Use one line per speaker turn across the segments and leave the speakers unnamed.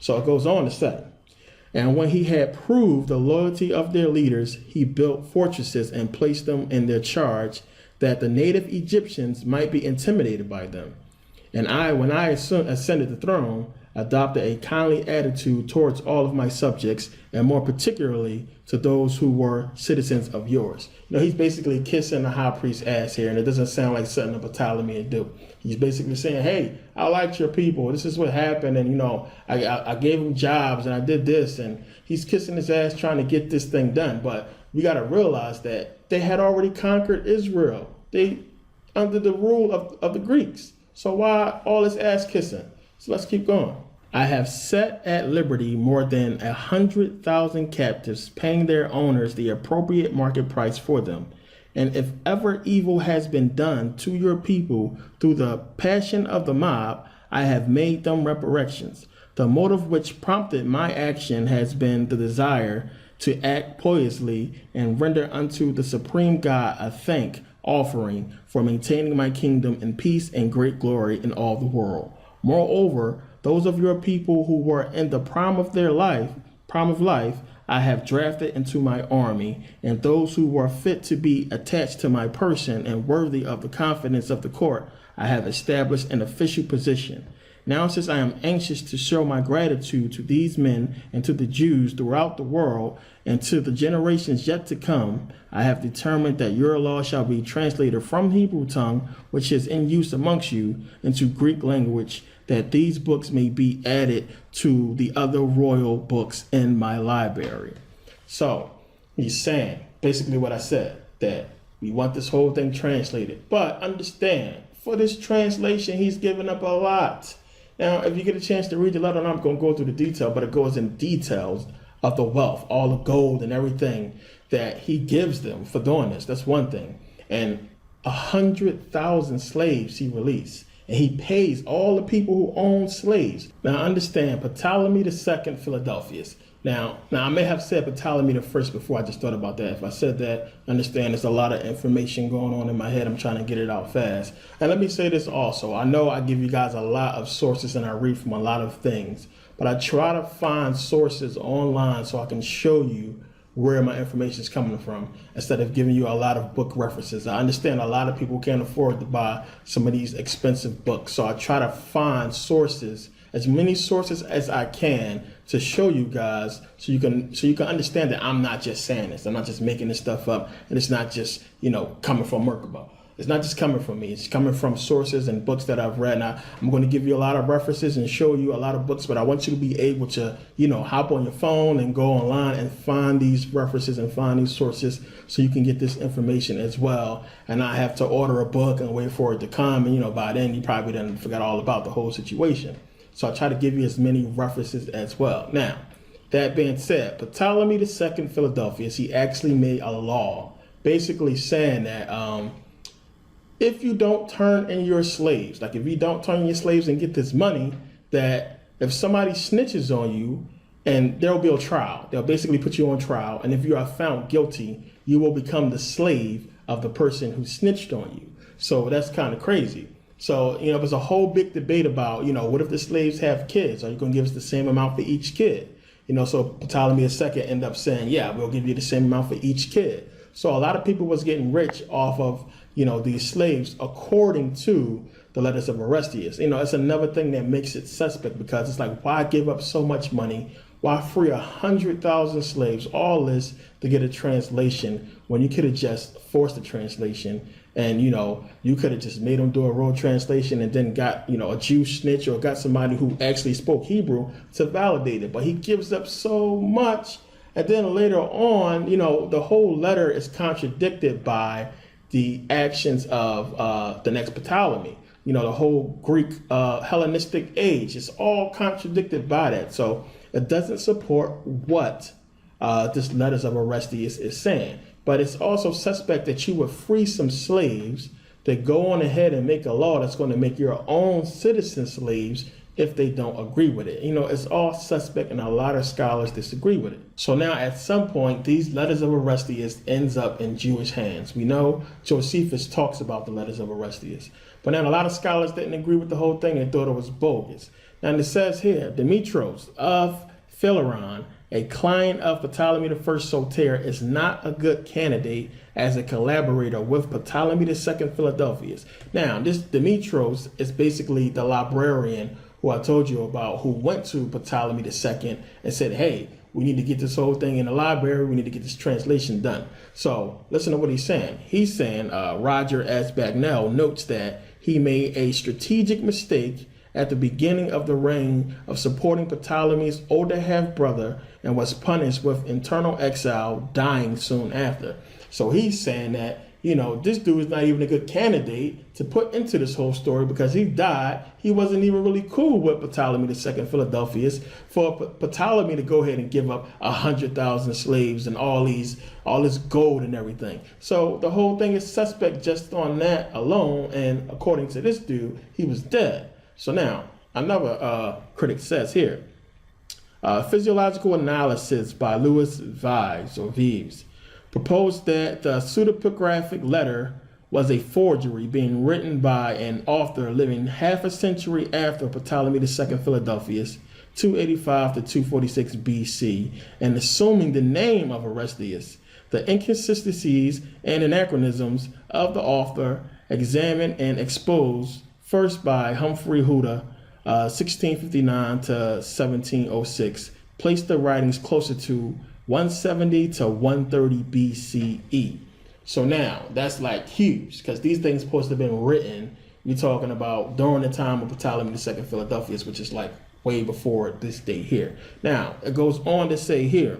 So it goes on to say, and when he had proved the loyalty of their leaders, he built fortresses and placed them in their charge, that the native Egyptians might be intimidated by them. And I, when I ascended the throne, adopted a kindly attitude towards all of my subjects, and more particularly to those who were citizens of yours. He's basically kissing the high priest's ass here, and it doesn't sound like something a Ptolemy would do. He's basically saying, hey, I liked your people. This is what happened, and I gave them jobs, and I did this, and he's kissing his ass trying to get this thing done. But we got to realize that they had already conquered Israel. They under the rule of the Greeks. So why all this ass kissing? So let's keep going. I have set at liberty more than 100,000 captives, paying their owners the appropriate market price for them. And if ever evil has been done to your people through the passion of the mob, I have made them reparations. The motive which prompted my action has been the desire to act piously and render unto the supreme God a thank offering for maintaining my kingdom in peace and great glory in all the world. Moreover, those of your people who were in the prime of life, I have drafted into my army, and those who were fit to be attached to my person and worthy of the confidence of the court, I have established an official position. Now, since I am anxious to show my gratitude to these men and to the Jews throughout the world and to the generations yet to come, I have determined that your law shall be translated from Hebrew tongue, which is in use amongst you, into Greek language, that these books may be added to the other royal books in my library. So he's saying basically what I said, that we want this whole thing translated. But understand, for this translation, he's given up a lot. Now, if you get a chance to read the letter, I'm not going to go through the detail, but it goes in details of the wealth, all the gold and everything that he gives them for doing this. That's one thing. And 100,000 slaves he released. And he pays all the people who own slaves. Now, understand, Ptolemy II Philadelphus. Now, I may have said Ptolemy I before. I just thought about that. If I said that, understand there's a lot of information going on in my head. I'm trying to get it out fast. And let me say this also. I know I give you guys a lot of sources and I read from a lot of things, but I try to find sources online so I can show you where my information is coming from instead of giving you a lot of book references. I understand a lot of people can't afford to buy some of these expensive books. So I try to find sources, as many sources as I can, to show you guys so you can understand that I'm not just saying this. I'm not just making this stuff up, and it's not just, coming from Merkaba. It's not just coming from me. It's coming from sources and books that I've read. Now, I'm going to give you a lot of references and show you a lot of books, but I want you to be able to, hop on your phone and go online and find these references and find these sources so you can get this information as well. And not have to order a book and wait for it to come. And, by then you probably done forgot all about the whole situation. So I try to give you as many references as well. Now, that being said, Ptolemy II Philadelphus, he actually made a law basically saying that, if you don't turn in your slaves, like if you don't turn in your slaves and get this money, that if somebody snitches on you, and there will be a trial, they'll basically put you on trial. And if you are found guilty, you will become the slave of the person who snitched on you. So that's kind of crazy. So, there's a whole big debate about, what if the slaves have kids? Are you going to give us the same amount for each kid? So Ptolemy II ended up saying, yeah, we'll give you the same amount for each kid. So a lot of people was getting rich off of, these slaves, according to the letters of Orestes. It's another thing that makes it suspect, because it's like, why give up so much money? Why free 100,000 slaves, all this to get a translation when you could have just forced a translation and, you could have just made them do a road translation and then got, a Jew snitch or got somebody who actually spoke Hebrew to validate it. But he gives up so much. And then later on, the whole letter is contradicted by the actions of the next Ptolemy. The whole Greek Hellenistic age is all contradicted by that. So it doesn't support what this letters of Orestes is saying. But it's also suspect that you would free some slaves to go on ahead and make a law that's going to make your own citizen slaves if they don't agree with it. It's all suspect, and a lot of scholars disagree with it. So now at some point, these letters of Orestes ends up in Jewish hands. We know Josephus talks about the letters of Orestes. But now a lot of scholars didn't agree with the whole thing and thought it was bogus. And it says here, Demetrios of Phileron, a client of Ptolemy I Soter, is not a good candidate as a collaborator with Ptolemy II Philadelphus. Now, this Demetrios is basically the librarian who I told you about, who went to Ptolemy II and said, hey, we need to get this whole thing in the library. We need to get this translation done. So listen to what he's saying. He's saying Roger S. Bagnell notes that he made a strategic mistake at the beginning of the reign of supporting Ptolemy's older half-brother and was punished with internal exile, dying soon after. So he's saying that, you know, this dude is not even a good candidate to put into this whole story because he died. He wasn't even really cool with Ptolemy II Philadelphus for Ptolemy to go ahead and give up 100,000 slaves and all this gold and everything. So the whole thing is suspect just on that alone. And according to this dude, he was dead. So now another critic says here, physiological analysis by Louis Vives proposed that the pseudepigraphic letter was a forgery being written by an author living half a century after Ptolemy II Philadelphus, 285 to 246 BC, and assuming the name of Orestes. The inconsistencies and anachronisms of the author examined and exposed first by Humphrey Huda, 1659 to 1706, placed the writings closer to 170 to 130 BCE. So now that's like huge because these things supposed to have been written. We're talking about during the time of Ptolemy II Philadelphus, which is like way before this date here. Now it goes on to say here,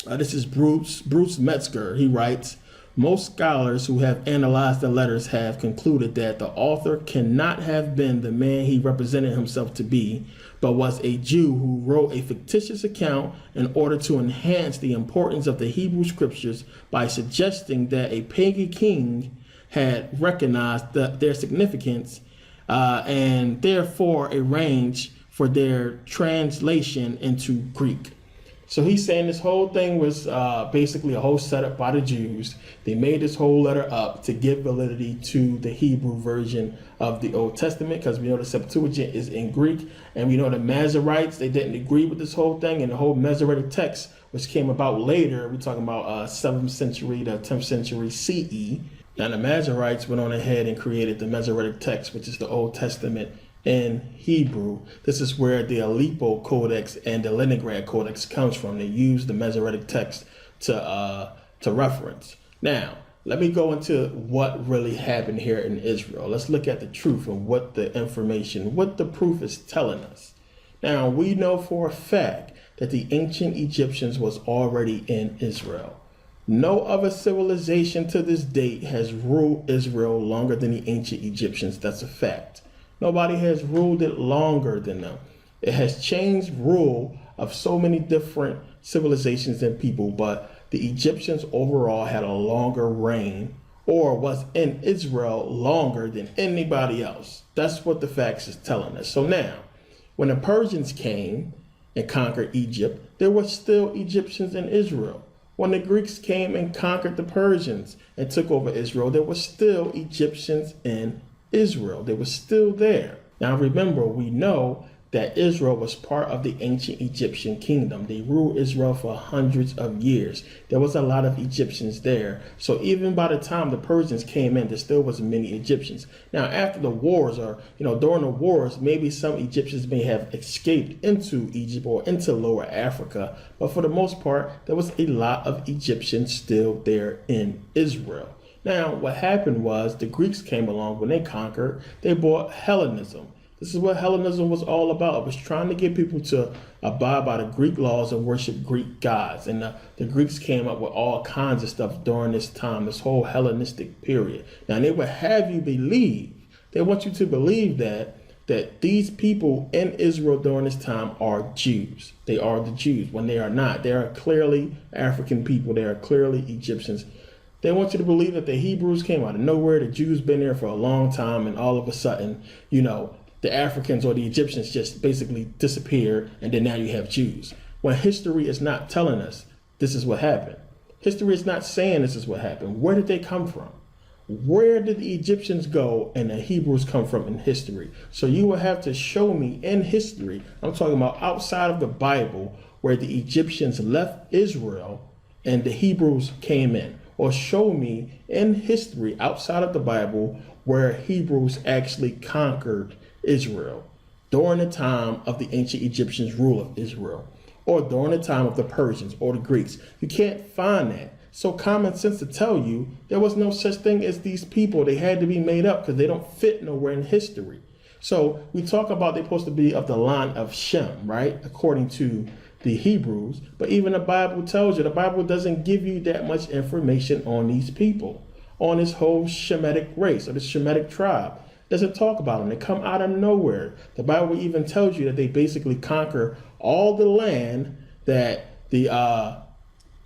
this is Bruce Metzger. He writes, most scholars who have analyzed the letters have concluded that the author cannot have been the man he represented himself to be, but was a Jew who wrote a fictitious account in order to enhance the importance of the Hebrew scriptures by suggesting that a pagan king had recognized their significance and therefore arranged for their translation into Greek. So he's saying this whole thing was basically a whole setup by the Jews. They made this whole letter up to give validity to the Hebrew version of the Old Testament, because we know the Septuagint is in Greek, and we know the Masoretes, they didn't agree with this whole thing, and the whole Masoretic text, which came about later, we're talking about 7th century to 10th century CE, and the Masoretes went on ahead and created the Masoretic text, which is the Old Testament in Hebrew. This is where the Aleppo Codex and the Leningrad Codex comes from. They use the Masoretic text to reference. Now, let me go into what really happened here in Israel. Let's look at the truth and what the information, what the proof is telling us. Now, we know for a fact that the ancient Egyptians was already in Israel. No other civilization to this date has ruled Israel longer than the ancient Egyptians. That's a fact. Nobody has ruled it longer than them. It has changed rule of so many different civilizations and people, but the Egyptians overall had a longer reign, or was in Israel longer than anybody else. That's what the facts is telling us. So now, when the Persians came and conquered Egypt, there were still Egyptians in Israel. When the Greeks came and conquered the Persians and took over Israel, there were still Egyptians in Israel. They were still there. Now remember, we know that Israel was part of the ancient Egyptian kingdom. They ruled Israel for hundreds of years. There was a lot of Egyptians there. So even by the time the Persians came in, there still wasn't many Egyptians. Now after the wars, or during the wars, maybe some Egyptians may have escaped into Egypt or into Lower Africa, but for the most part, there was a lot of Egyptians still there in Israel. Now, what happened was the Greeks came along. When they conquered, they brought Hellenism. This is what Hellenism was all about. It was trying to get people to abide by the Greek laws and worship Greek gods. And the Greeks came up with all kinds of stuff during this time, this whole Hellenistic period. Now, they would have you believe, they want you to believe that these people in Israel during this time are Jews. They are the Jews when they are not. They are clearly African people. They are clearly Egyptians. They want you to believe that the Hebrews came out of nowhere. The Jews been there for a long time, and all of a sudden, the Africans or the Egyptians just basically disappeared, and then now you have Jews. When history is not telling us this is what happened. History is not saying this is what happened. Where did they come from? Where did the Egyptians go and the Hebrews come from in history? So you will have to show me in history, I'm talking about outside of the Bible, where the Egyptians left Israel and the Hebrews came in. Or show me in history outside of the Bible where Hebrews actually conquered Israel during the time of the ancient Egyptians' rule of Israel, or during the time of the Persians or the Greeks. You can't find that. So common sense to tell you there was no such thing as these people. They had to be made up because they don't fit nowhere in history. So we talk about they're supposed to be of the line of Shem, right? According to the Hebrews. But even the Bible tells you, the Bible doesn't give you that much information on these people, on this whole Shemitic race or the Shemitic tribe. It doesn't talk about them. They come out of nowhere. The Bible even tells you that they basically conquer all the land that the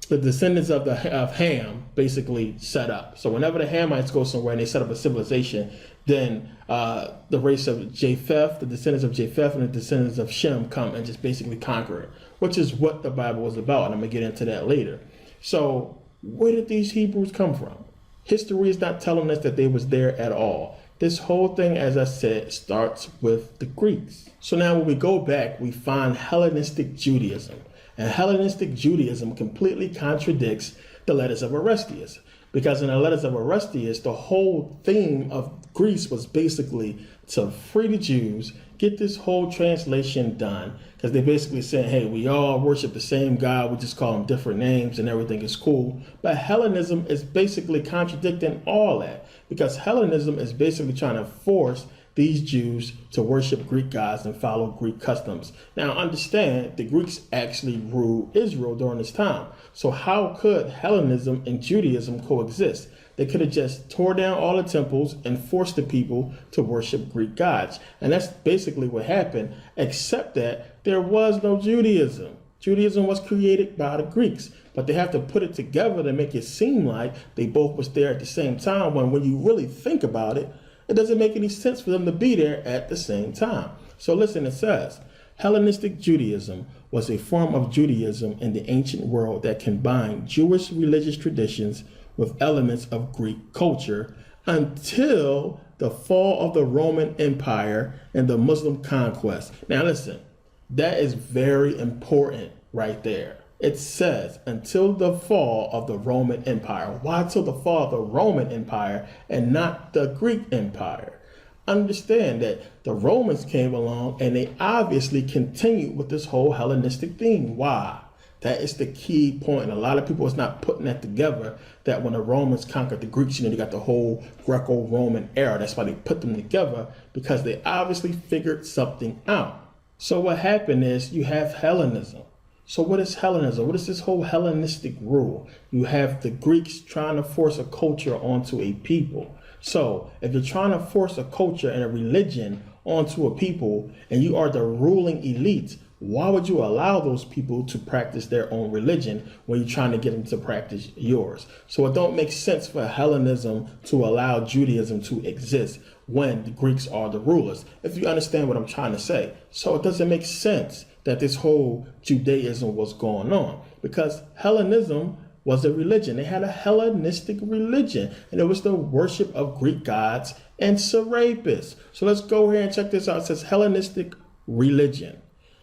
descendants of Ham basically set up. So whenever the Hamites go somewhere and they set up a civilization, then the race of Japheth, the descendants of Japheth and the descendants of Shem come and just basically conquer it, which is what the Bible was about. And I'm going to get into that later. So where did these Hebrews come from? History is not telling us that they was there at all. This whole thing, as I said, starts with the Greeks. So now when we go back, we find Hellenistic Judaism. And Hellenistic Judaism completely contradicts the letters of Orestes. Because in the letters of Orestes, the whole theme of Greece was basically to free the Jews, get this whole translation done. Because they basically said, hey, we all worship the same God, we just call them different names and everything is cool. But Hellenism is basically contradicting all that. Because Hellenism is basically trying to force these Jews to worship Greek gods and follow Greek customs. Now understand, the Greeks actually ruled Israel during this time. So how could Hellenism and Judaism coexist? They could have just tore down all the temples and forced the people to worship Greek gods. And that's basically what happened, except that there was no Judaism. Judaism was created by the Greeks, but they have to put it together to make it seem like they both was there at the same time, when you really think about it, it doesn't make any sense for them to be there at the same time. So listen, it says, Hellenistic Judaism was a form of Judaism in the ancient world that combined Jewish religious traditions with elements of Greek culture until the fall of the Roman Empire and the Muslim conquest. Now listen, that is very important right there. It says until the fall of the Roman Empire. Why till the fall of the Roman Empire and not the Greek Empire? Understand that the Romans came along and they obviously continued with this whole Hellenistic theme. Why? That is the key point. And a lot of people is not putting that together, that when the Romans conquered the Greeks, you got the whole Greco-Roman era. That's why they put them together, because they obviously figured something out. So what happened is you have Hellenism. So what is Hellenism? What is this whole Hellenistic rule? You have the Greeks trying to force a culture onto a people. So if you're trying to force a culture and a religion onto a people and you are the ruling elite, why would you allow those people to practice their own religion when you're trying to get them to practice yours? So it don't make sense for Hellenism to allow Judaism to exist when the Greeks are the rulers, if you understand what I'm trying to say. So it doesn't make sense that this whole Judaism was going on, because Hellenism was a religion. They had a Hellenistic religion, and it was the worship of Greek gods and Serapis. So let's go here and check this out. It says Hellenistic religion.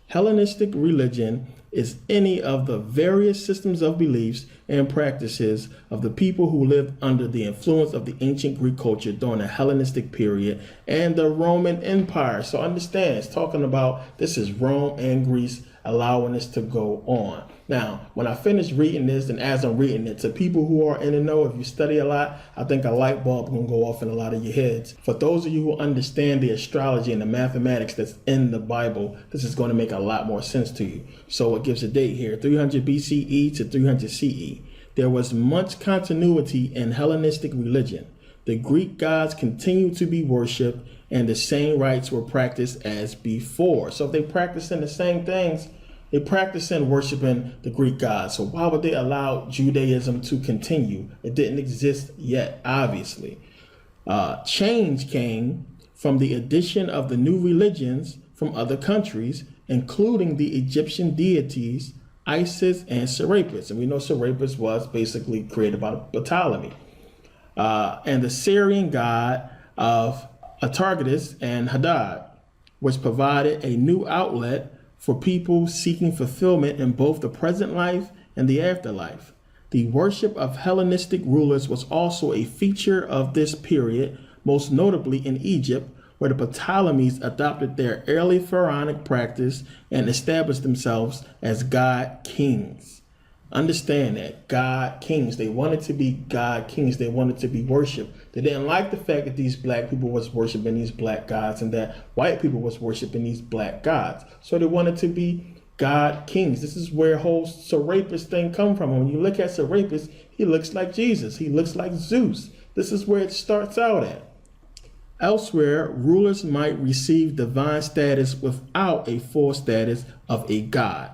Hellenistic religion is any of the various systems of beliefs and practices of the people who lived under the influence of the ancient Greek culture during the Hellenistic period and the Roman Empire. So understand, it's talking about, this is Rome and Greece allowing this to go on. Now, when I finish reading this, and as I'm reading it, to people who are in the know, if you study a lot, I think a light bulb will go off in a lot of your heads. For those of you who understand the astrology and the mathematics that's in the Bible, this is going to make a lot more sense to you. So it gives a date here, 300 BCE to 300 CE. There was much continuity in Hellenistic religion. The Greek gods continued to be worshipped, and the same rites were practiced as before. So if they practicing the same things, they practicing worshiping the Greek gods. So why would they allow Judaism to continue? It didn't exist yet, obviously. Change came from the addition of the new religions from other countries, including the Egyptian deities, Isis and Serapis. And we know Serapis was basically created by Ptolemy. and the Syrian god of Atargatis and Hadad, which provided a new outlet for people seeking fulfillment in both the present life and the afterlife. The worship of Hellenistic rulers was also a feature of this period, most notably in Egypt, where the Ptolemies adopted their early pharaonic practice and established themselves as god kings. Understand that, god kings. They wanted to be god kings. They wanted to be worshipped. They didn't like the fact that these black people was worshiping these black gods and that white people was worshiping these black gods. So they wanted to be god kings. This is where whole Serapis thing come from. When you look at Serapis, he looks like Jesus. He looks like Zeus. This is where it starts out at. Elsewhere, rulers might receive divine status without a full status of a god.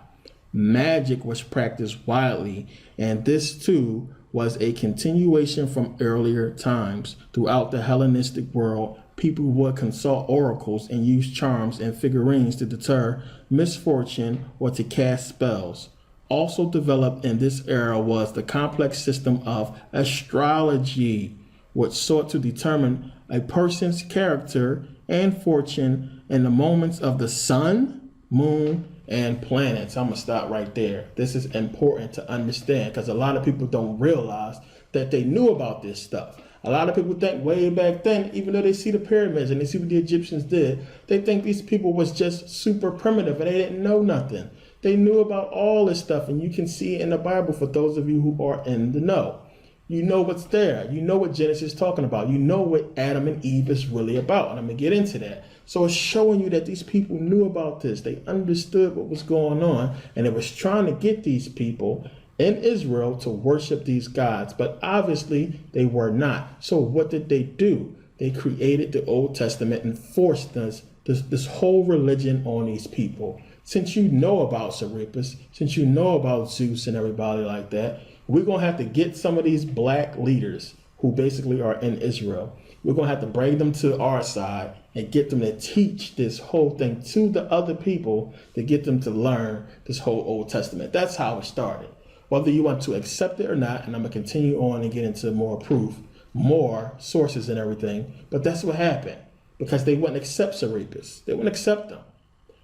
Magic was practiced widely, and this too was a continuation from earlier times. Throughout the Hellenistic world, people would consult oracles and use charms and figurines to deter misfortune or to cast spells. Also developed in this era was the complex system of astrology, which sought to determine a person's character and fortune in the moments of the sun, moon, and planets. I'm going to stop right there. This is important to understand because a lot of people don't realize that they knew about this stuff. A lot of people think way back then, even though they see the pyramids and they see what the Egyptians did, they think these people was just super primitive and they didn't know nothing. They knew about all this stuff, and you can see it in the Bible for those of you who are in the know. You know what's there. You know what Genesis is talking about. You know what Adam and Eve is really about. And I'm going to get into that. So it's showing you that these people knew about this. They understood what was going on. And it was trying to get these people in Israel to worship these gods. But obviously they were not. So what did they do? They created the Old Testament and forced this whole religion on these people. Since you know about Serapis, since you know about Zeus and everybody like that, we're going to have to get some of these black leaders who basically are in Israel. We're going to have to bring them to our side and get them to teach this whole thing to the other people to get them to learn this whole Old Testament. That's how it started. Whether you want to accept it or not, and I'm going to continue on and get into more proof, more sources and everything, but that's what happened because they wouldn't accept Serapis. They wouldn't accept them.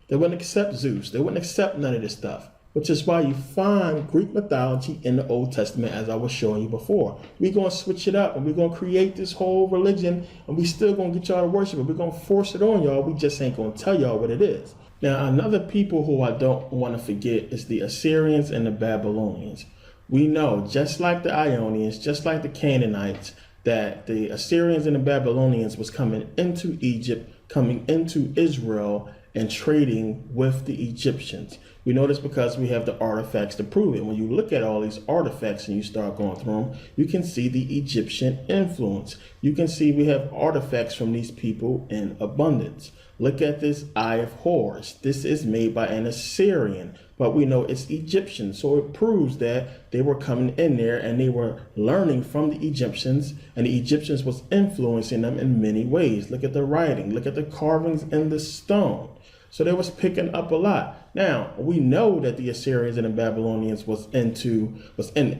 They wouldn't accept Zeus. They wouldn't accept none of this stuff. Which is why you find Greek mythology in the Old Testament, as I was showing you before. We're going to switch it up, and we're going to create this whole religion, and we still going to get y'all to worship it. We're going to force it on y'all. We just ain't going to tell y'all what it is. Now, another people who I don't want to forget is the Assyrians and the Babylonians. We know, just like the Ionians, just like the Canaanites, that the Assyrians and the Babylonians was coming into Egypt, coming into Israel, and trading with the Egyptians. We know this because we have the artifacts to prove it. When you look at all these artifacts and you start going through them, you can see the Egyptian influence. You can see we have artifacts from these people in abundance. Look at this Eye of Horus. This is made by an Assyrian, but we know it's Egyptian. So it proves that they were coming in there and they were learning from the Egyptians, and the Egyptians was influencing them in many ways. Look at the writing, look at the carvings in the stone. So they was picking up a lot. Now, we know that the Assyrians and the Babylonians was in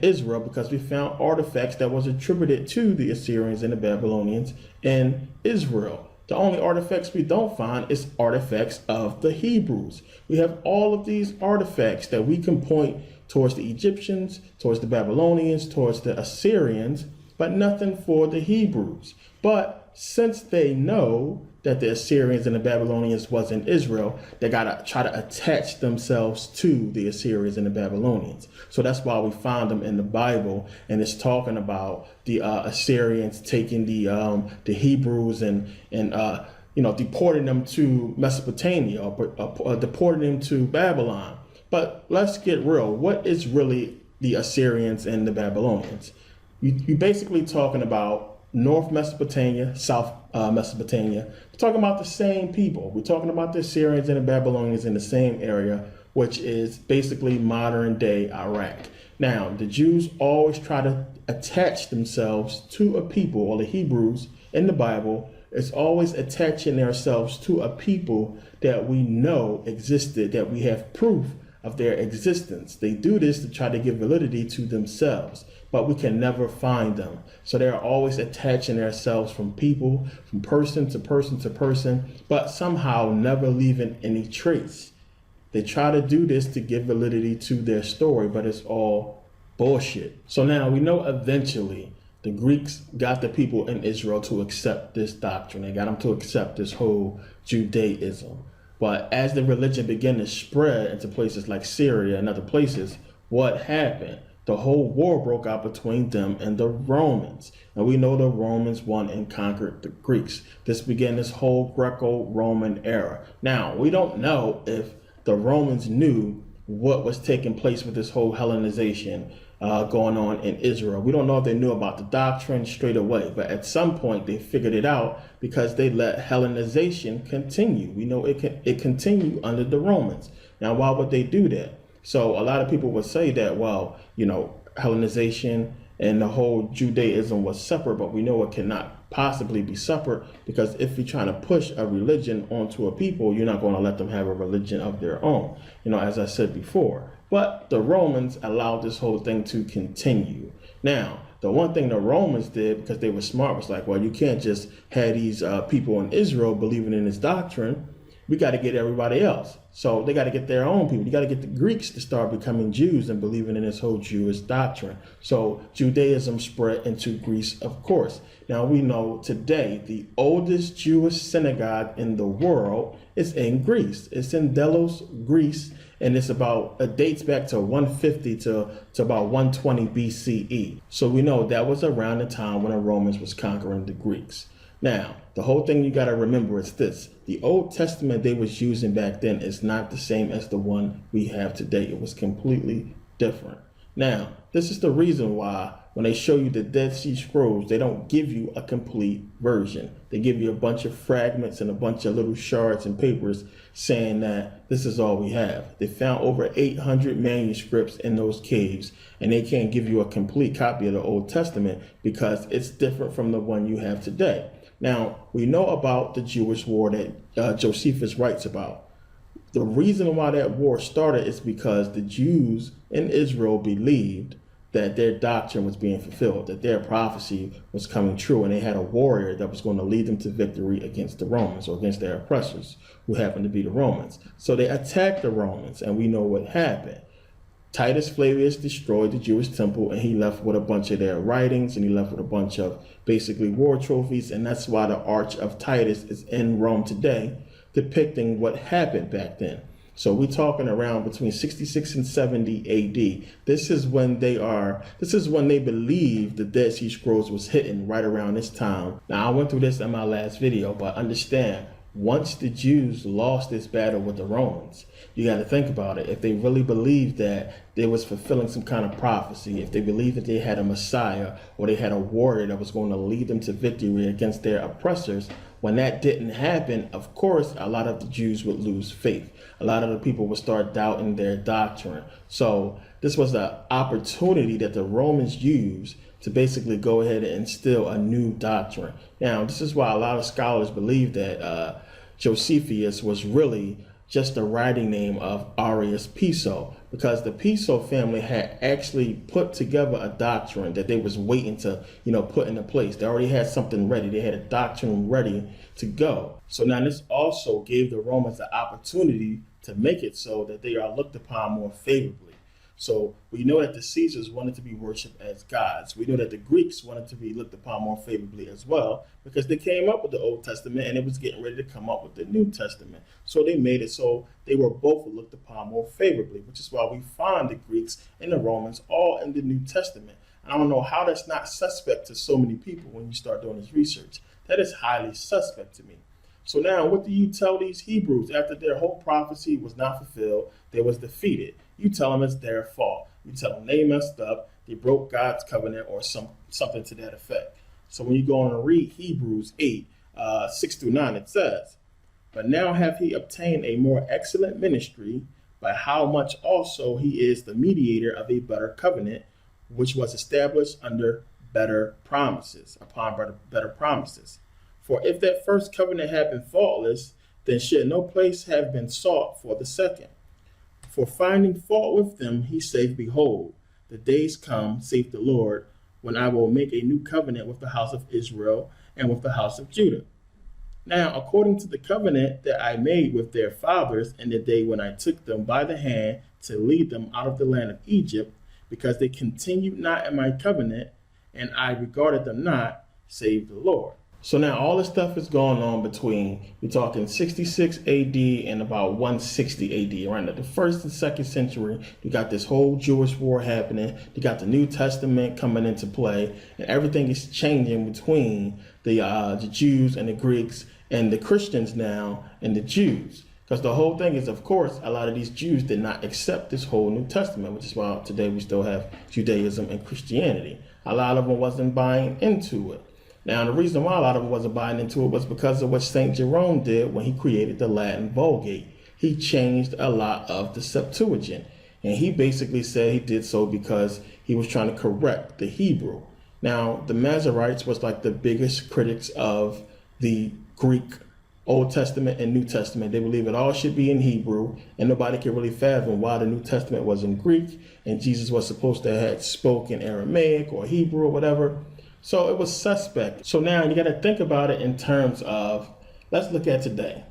Israel because we found artifacts that was attributed to the Assyrians and the Babylonians in Israel. The only artifacts we don't find is artifacts of the Hebrews. We have all of these artifacts that we can point towards the Egyptians, towards the Babylonians, towards the Assyrians, but nothing for the Hebrews. But since they know that the Assyrians and the Babylonians was in Israel, they got to try to attach themselves to the Assyrians and the Babylonians. So that's why we find them in the Bible, and it's talking about the Assyrians taking the Hebrews and deporting them to Mesopotamia or deporting them to Babylon. But let's get real. What is really the Assyrians and the Babylonians? You're basically talking about North Mesopotamia, South Mesopotamia. We're talking about the same people. We're talking about the Assyrians and the Babylonians in the same area, which is basically modern day Iraq. Now, the Jews always try to attach themselves to a people, or the Hebrews in the Bible is always attaching themselves to a people that we know existed, that we have proof of their existence. They do this to try to give validity to themselves, but we can never find them. So they're always attaching themselves from people, from person to person to person, but somehow never leaving any trace. They try to do this to give validity to their story, but it's all bullshit. So now we know eventually the Greeks got the people in Israel to accept this doctrine. They got them to accept this whole Judaism. But as the religion began to spread into places like Syria and other places, what happened? The whole war broke out between them and the Romans. And we know the Romans won and conquered the Greeks. This began this whole Greco-Roman era. Now, we don't know if the Romans knew what was taking place with this whole Hellenization going on in Israel. We don't know if they knew about the doctrine straight away, but at some point they figured it out because they let Hellenization continue. We know it continued under the Romans. Now, why would they do that? So a lot of people would say that, well, Hellenization and the whole Judaism was separate, but we know it cannot possibly be separate, because if you're trying to push a religion onto a people, you're not going to let them have a religion of their own, as I said before. But the Romans allowed this whole thing to continue. Now, the one thing the Romans did, because they were smart, was like, well, you can't just have these people in Israel believing in this doctrine. We got to get everybody else. So they got to get their own people. You got to get the Greeks to start becoming Jews and believing in this whole Jewish doctrine. So Judaism spread into Greece, of course. Now we know today the oldest Jewish synagogue in the world is in Greece. It's in Delos, Greece, and it dates back to 150 to about 120 BCE. So we know that was around the time when the Romans was conquering the Greeks. Now, the whole thing you got to remember is this. The Old Testament they was using back then is not the same as the one we have today. It was completely different. Now, this is the reason why when they show you the Dead Sea Scrolls, they don't give you a complete version. They give you a bunch of fragments and a bunch of little shards and papers saying that this is all we have. They found over 800 manuscripts in those caves, and they can't give you a complete copy of the Old Testament because it's different from the one you have today. Now, we know about the Jewish war that Josephus writes about. The reason why that war started is because the Jews in Israel believed that their doctrine was being fulfilled, that their prophecy was coming true, and they had a warrior that was going to lead them to victory against the Romans, or against their oppressors, who happened to be the Romans. So they attacked the Romans, and we know what happened. Titus Flavius destroyed the Jewish temple, and he left with a bunch of their writings, and he left with a bunch of basically war trophies, and that's why the Arch of Titus is in Rome today, depicting what happened back then. So we're talking around between 66 and 70 AD. This is when they believe the Dead Sea Scrolls was hidden right around this time. Now, I went through this in my last video, but understand, once the Jews lost this battle with the Romans, you got to think about it. If they really believed that they was fulfilling some kind of prophecy, if they believed that they had a Messiah or they had a warrior that was going to lead them to victory against their oppressors, when that didn't happen, of course, a lot of the Jews would lose faith. A lot of the people would start doubting their doctrine. So this was an opportunity that the Romans used to basically go ahead and instill a new doctrine. Now, this is why a lot of scholars believe that Josephus was really just a writing name of Arius Piso, because the Piso family had actually put together a doctrine that they was waiting to, put into place. They already had something ready. They had a doctrine ready to go. So now this also gave the Romans the opportunity to make it so that they are looked upon more favorably. So we know that the Caesars wanted to be worshipped as gods. We know that the Greeks wanted to be looked upon more favorably as well, because they came up with the Old Testament and it was getting ready to come up with the New Testament. So they made it so they were both looked upon more favorably, which is why we find the Greeks and the Romans all in the New Testament. I don't know how that's not suspect to so many people when you start doing this research. That is highly suspect to me. So now what do you tell these Hebrews after their whole prophecy was not fulfilled? They was defeated. You tell them it's their fault. You tell them they messed up, they broke God's covenant, or something to that effect. So when you go on and read Hebrews 8, 6 through 9, it says, "But now hath he obtained a more excellent ministry, by how much also he is the mediator of a better covenant, which was established under better promises, upon better promises. For if that first covenant had been faultless, then should no place have been sought for the second. For finding fault with them, he saith, Behold, the days come, saith the Lord, when I will make a new covenant with the house of Israel and with the house of Judah. Now, according to the covenant that I made with their fathers in the day when I took them by the hand to lead them out of the land of Egypt, because they continued not in my covenant, and I regarded them not, save the Lord. So now all this stuff is going on between, we're talking 66 AD and about 160 AD, around the first and second century. You got this whole Jewish war happening. You got the New Testament coming into play, and everything is changing between the Jews and the Greeks and the Christians now and the Jews. Because the whole thing is, of course, a lot of these Jews did not accept this whole New Testament, which is why today we still have Judaism and Christianity. A lot of them wasn't buying into it. Now, the reason why a lot of them wasn't buying into it was because of what St. Jerome did when he created the Latin Vulgate. He changed a lot of the Septuagint. And he basically said he did so because he was trying to correct the Hebrew. Now, the Masoretes was like the biggest critics of the Greek Old Testament and New Testament. They believe it all should be in Hebrew, and nobody can really fathom why the New Testament was in Greek and Jesus was supposed to have spoken Aramaic or Hebrew or whatever. So it was suspect. So now you got to think about it in terms of, let's look at today.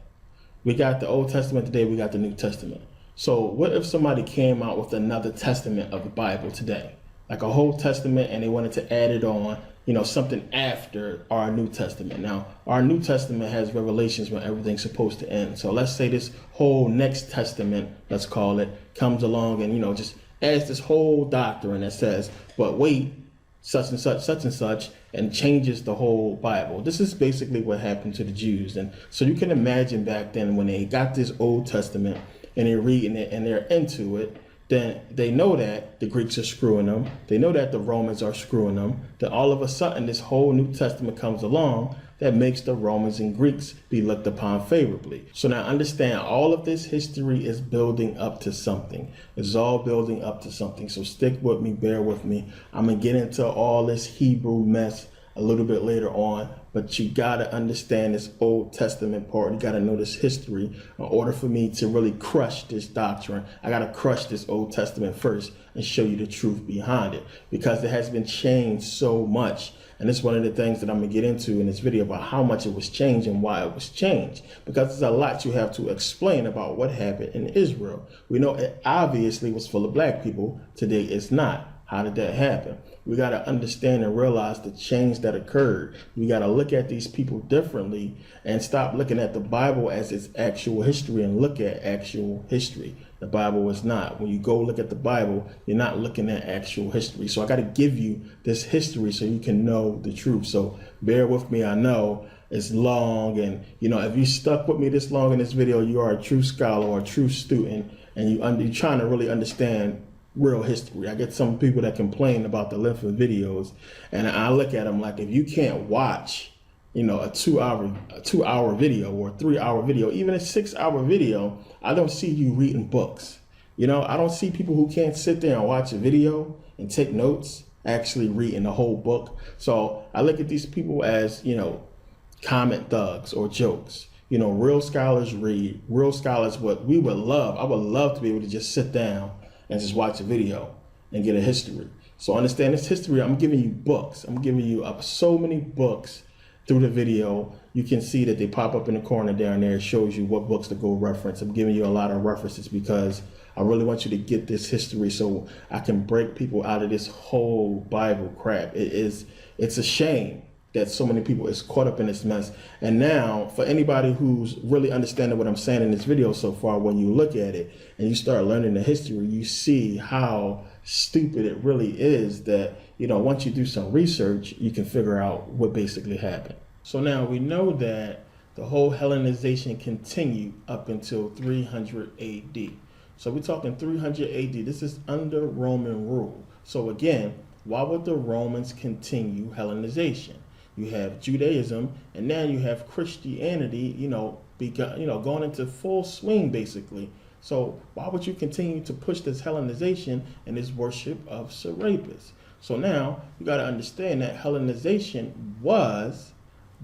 We got the Old Testament today, we got the New Testament. So what if somebody came out with another testament of the Bible today? Like a whole testament, and they wanted to add it on, something after our New Testament. Now, our New Testament has revelations when everything's supposed to end. So let's say this whole next testament, let's call it, comes along and, just adds this whole doctrine that says, but wait, such and such, and changes the whole Bible. This is basically what happened to the Jews. And so you can imagine back then when they got this Old Testament and they're reading it and they're into it, then they know that the Greeks are screwing them. They know that the Romans are screwing them. Then all of a sudden, this whole New Testament comes along that makes the Romans and Greeks be looked upon favorably. So now understand, all of this history is building up to something. It's all building up to something. So stick with me, bear with me. I'm going to get into all this Hebrew mess a little bit later on, but you got to understand this Old Testament part. You got to know this history in order for me to really crush this doctrine. I got to crush this Old Testament first and show you the truth behind it, because it has been changed so much. And it's one of the things that I'm going to get into in this video about how much it was changed and why it was changed, because there's a lot you have to explain about what happened in Israel. We know it obviously was full of black people. Today it's not. How did that happen? We got to understand and realize the change that occurred. We got to look at these people differently and stop looking at the Bible as its actual history and look at actual history. The Bible is not. When you go look at the Bible, you're not looking at actual history. So I got to give you this history so you can know the truth. So bear with me. I know it's long, and if you stuck with me this long in this video, you are a true scholar or a true student, and you're trying to really understand real history. I get some people that complain about the length of videos, and I look at them like, if you can't watch, a 2 hour video or a 3 hour video, even a 6 hour video, I don't see you reading books. I don't see people who can't sit there and watch a video and take notes actually reading the whole book. So I look at these people as, comment thugs or jokes. Real scholars read. Real scholars, what we would love, I would love to be able to just sit down and just watch a video and get a history. So understand this history. I'm giving you books. I'm giving you up so many books through the video. You can see that they pop up in the corner down there. It shows you what books to go reference. I'm giving you a lot of references because I really want you to get this history so I can break people out of this whole Bible crap. It's a shame that so many people is caught up in this mess. And now, for anybody who's really understanding what I'm saying in this video so far, when you look at it and you start learning the history, you see how stupid it really is that, once you do some research, you can figure out what basically happened. So now we know that the whole Hellenization continued up until 300 AD. So we're talking 300 AD. This is under Roman rule. So again, why would the Romans continue Hellenization? You have Judaism, and now you have Christianity, going into full swing, basically. So why would you continue to push this Hellenization and this worship of Serapis? So now you got to understand that Hellenization was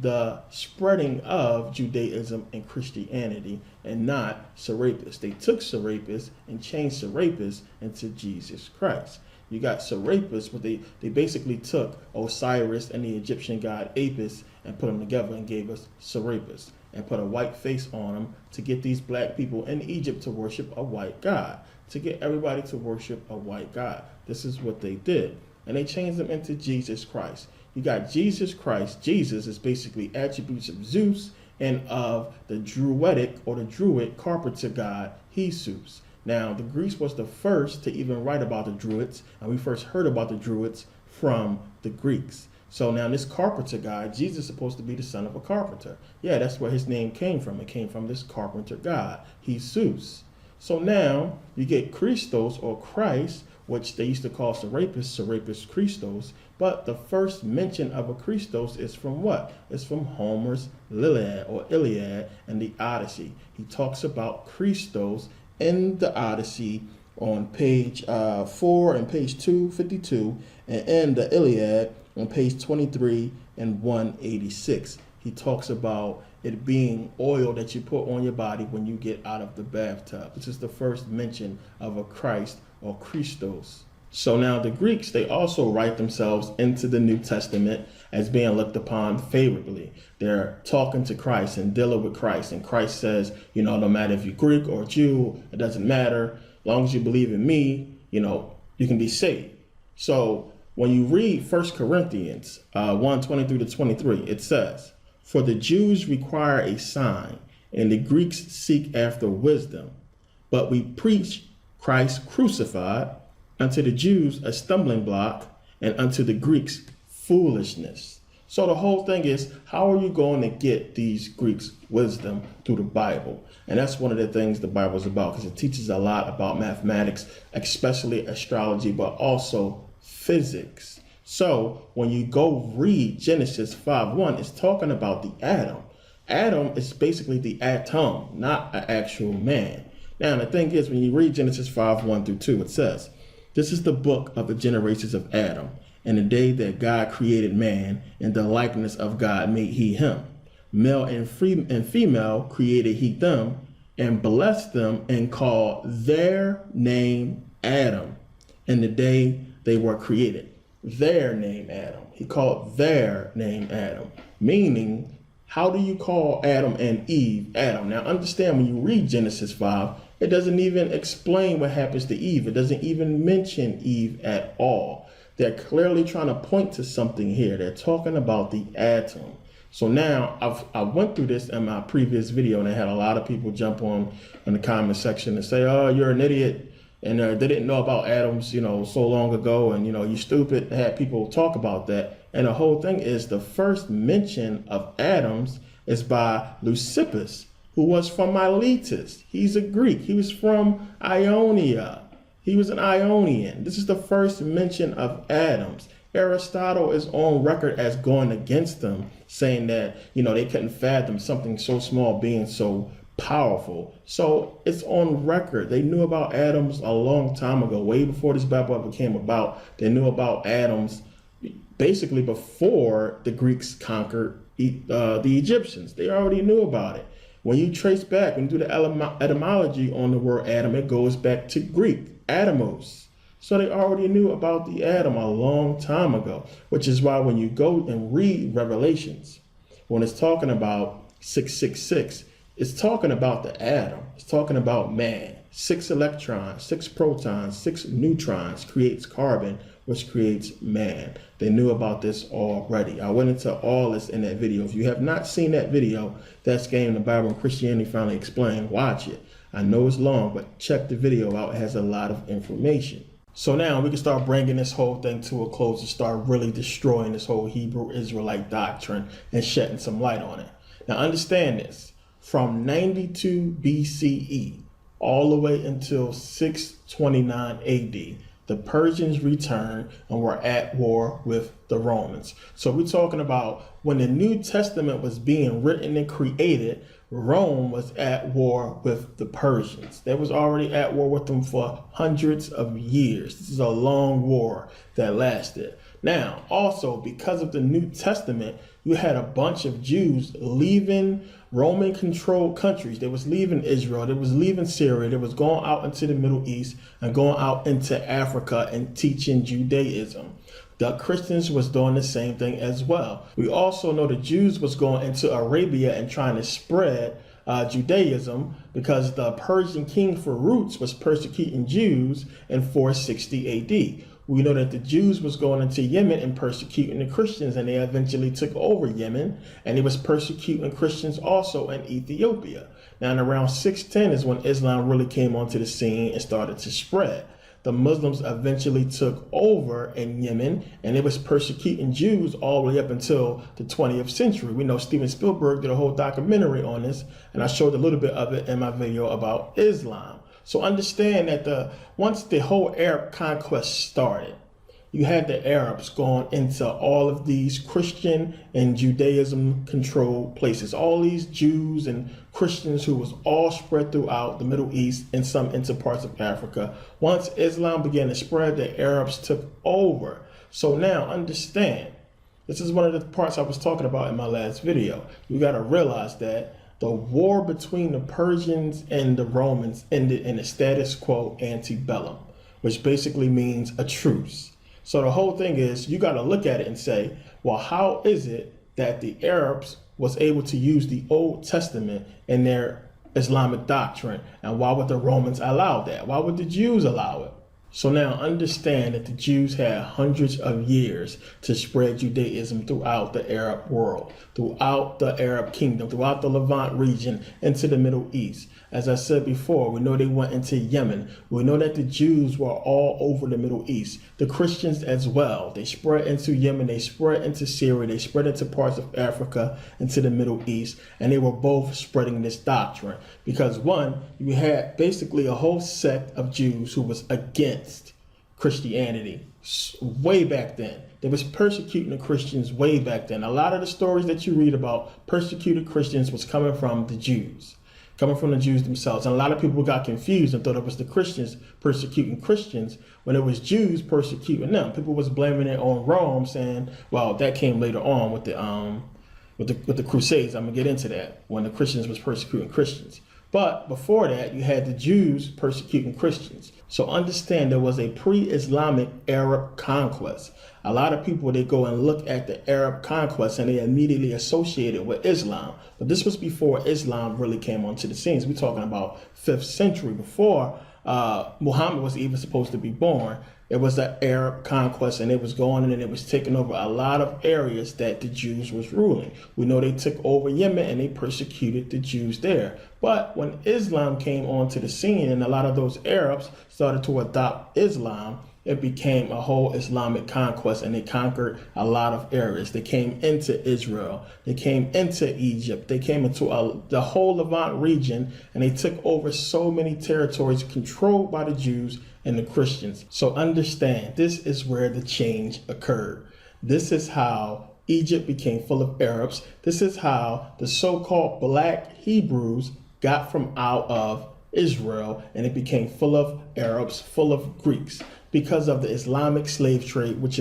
the spreading of Judaism and Christianity, and not Serapis. They took Serapis and changed Serapis into Jesus Christ. You got Serapis, but they basically took Osiris and the Egyptian god Apis and put them together and gave us Serapis, and put a white face on them to get these black people in Egypt to worship a white god, to get everybody to worship a white god. This is what they did. And they changed them into Jesus Christ. You got Jesus Christ. Jesus is basically attributes of Zeus and of the Druidic or the Druid carpenter god, Jesus. Now, the Greeks was the first to even write about the Druids, and we first heard about the Druids from the Greeks. So now this carpenter guy, Jesus is supposed to be the son of a carpenter. Yeah, that's where his name came from. It came from this carpenter god, Jesus. So now you get Christos or Christ, which they used to call Serapis, Serapis Christos. But the first mention of a Christos is from what? It's from Homer's Iliad and the Odyssey. He talks about Christos in the Odyssey on page 4 and page 252, and in the Iliad on page 23 and 186. He talks about it being oil that you put on your body when you get out of the bathtub. This is the first mention of a Christ or Christos. So now the Greeks, they also write themselves into the New Testament as being looked upon favorably. They're talking to Christ and dealing with Christ. And Christ says, no matter if you're Greek or Jew, it doesn't matter. As long as you believe in me, you can be saved. So when you read 1 Corinthians 1:23 to 23, it says, "For the Jews require a sign, and the Greeks seek after wisdom. But we preach Christ crucified, unto the Jews a stumbling block, and unto the Greeks foolishness." So the whole thing is, how are you going to get these Greeks wisdom through the Bible? And that's one of the things the Bible is about, because it teaches a lot about mathematics, especially astrology, but also physics. So when you go read Genesis 5:1, it's talking about the atom. Atom is basically the atom, not an actual man. Now, the thing is, when you read Genesis 5:1 through 2, it says, "This is the book of the generations of Adam. And the day that God created man, in the likeness of God made he him. Male and female created he them, and blessed them, and called their name Adam. In the day they were created, their name Adam." He called their name Adam, meaning, how do you call Adam and Eve Adam? Now understand, when you read Genesis 5, it doesn't even explain what happens to Eve. It doesn't even mention Eve at all. They're clearly trying to point to something here. They're talking about the atom. So now I went through this in my previous video, and I had a lot of people jump on in the comment section and say, "Oh, you're an idiot. And they didn't know about atoms, so long ago. And, you stupid." I had people talk about that. And the whole thing is, the first mention of atoms is by Leucippus, who was from Miletus. He's a Greek. He was from Ionia. He was an Ionian. This is the first mention of atoms. Aristotle is on record as going against them, saying that, they couldn't fathom something so small being so powerful. So it's on record. They knew about atoms a long time ago, way before this Bible ever came about. They knew about atoms basically before the Greeks conquered the Egyptians. They already knew about it. When you trace back, when you do the etymology on the word atom, it goes back to Greek, atomos. So they already knew about the atom a long time ago, which is why when you go and read Revelations, when it's talking about 666, it's talking about the atom. It's talking about man. 6 electrons, 6 protons, 6 neutrons creates carbon, which creates man. They knew about this already. I went into all this in that video. If you have not seen that video, that's Game the Bible and Christianity Finally Explained, watch it. I know it's long, but check the video out. It has a lot of information. So now we can start bringing this whole thing to a close and start really destroying this whole Hebrew Israelite doctrine and shedding some light on it. Now understand this. From 92 BCE all the way until 629 AD, the Persians returned and were at war with the Romans. So we're talking about when the New Testament was being written and created, Rome was at war with the Persians. They was already at war with them for hundreds of years. This is a long war that lasted. Now, also, because of the New Testament, you had a bunch of Jews leaving Roman-controlled countries. They was leaving Israel. They was leaving Syria. They was going out into the Middle East and going out into Africa and teaching Judaism. The Christians was doing the same thing as well. We also know the Jews was going into Arabia and trying to spread Judaism, because the Persian king Farouk was persecuting Jews in 460 AD. We know that the Jews was going into Yemen and persecuting the Christians, and they eventually took over Yemen, and they was persecuting Christians also in Ethiopia. Now, in around 610 is when Islam really came onto the scene and started to spread. The Muslims eventually took over in Yemen, and it was persecuting Jews all the way up until the 20th century. We know Steven Spielberg did a whole documentary on this, and I showed a little bit of it in my video about Islam. So understand that once the whole Arab conquest started, you had the Arabs going into all of these Christian and Judaism controlled places. All these Jews and Christians who was all spread throughout the Middle East and some into parts of Africa. Once Islam began to spread, the Arabs took over. So now understand, this is one of the parts I was talking about in my last video. You got to realize that the war between the Persians and the Romans ended in a status quo antebellum, which basically means a truce. So the whole thing is, you got to look at it and say, well, how is it that the Arabs was able to use the Old Testament in their Islamic doctrine? And why would the Romans allow that? Why would the Jews allow it? So now understand that the Jews had hundreds of years to spread Judaism throughout the Arab world, throughout the Arab kingdom, throughout the Levant region, into the Middle East. As I said before, we know they went into Yemen. We know that the Jews were all over the Middle East. The Christians as well. They spread into Yemen, they spread into Syria, they spread into parts of Africa, into the Middle East, and they were both spreading this doctrine. Because one, you had basically a whole sect of Jews who was against Christianity way back then. They was persecuting the Christians way back then. A lot of the stories that you read about persecuted Christians was coming from the Jews. Coming from the Jews themselves. And a lot of people got confused and thought it was the Christians persecuting Christians when it was Jews persecuting them. People was blaming it on Rome, saying, well, that came later on with the Crusades. I'm gonna get into that, when the Christians was persecuting Christians. But before that, you had the Jews persecuting Christians. So understand there was a pre-Islamic Arab conquest. A lot of people, they go and look at the Arab conquest and they immediately associate it with Islam. But this was before Islam really came onto the scenes. We're talking about 5th century, before Muhammad was even supposed to be born. It was the Arab conquest, and it was going in and it was taking over a lot of areas that the Jews was ruling. We know they took over Yemen and they persecuted the Jews there. But when Islam came onto the scene and a lot of those Arabs started to adopt Islam, it became a whole Islamic conquest, and they conquered a lot of areas. They came into Israel, they came into Egypt, they came into the whole Levant region, and they took over so many territories controlled by the Jews and the Christians. So understand, this is where the change occurred. This is how Egypt became full of Arabs. This is how the so-called black Hebrews got from out of Israel, and it became full of Arabs, full of Greeks, because of the Islamic slave trade which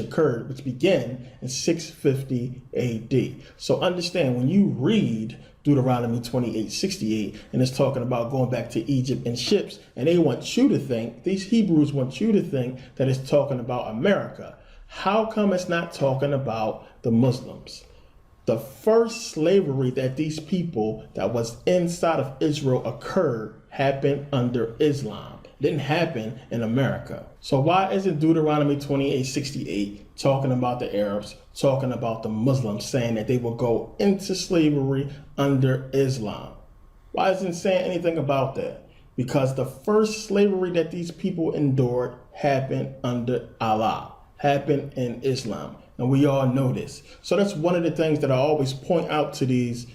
began in 650 AD. So understand, when you read Deuteronomy 28:68, and it's talking about going back to Egypt in ships, and they want you to think, these Hebrews want you to think that it's talking about America. How come it's not talking about the Muslims? The first slavery that these people that was inside of Israel happened under Islam. It didn't happen in America. So why isn't Deuteronomy 28:68 talking about the Arabs, talking about the Muslims, saying that they will go into slavery under Islam? Why isn't it saying anything about that? Because the first slavery that these people endured happened under Allah, happened in Islam. And we all know this. So that's one of the things that I always point out to these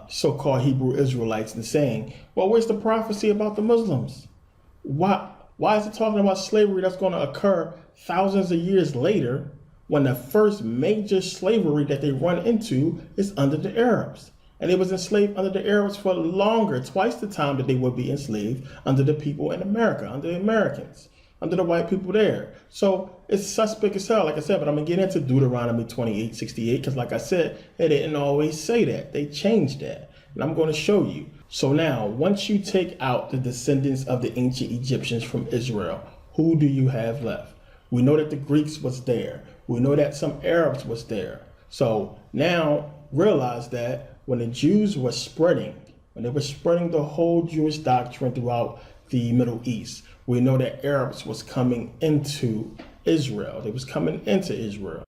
so-called Hebrew Israelites, and saying, well, where's the prophecy about the Muslims? Why is it talking about slavery that's going to occur thousands of years later, when the first major slavery that they run into is under the Arabs? And they was enslaved under the Arabs for longer, twice the time that they would be enslaved under the people in America, under the Americans, under the white people there. So it's suspect as hell, like I said, but I'm going to get into Deuteronomy 28:68 because, like I said, they didn't always say that. They changed that. And I'm going to show you. So now, once you take out the descendants of the ancient Egyptians from Israel, who do you have left? We know that the Greeks was there. We know that some Arabs was there. So now realize that when the Jews were spreading, when they were spreading the whole Jewish doctrine throughout the Middle East, we know that Arabs was coming into Israel. They was coming into Israel.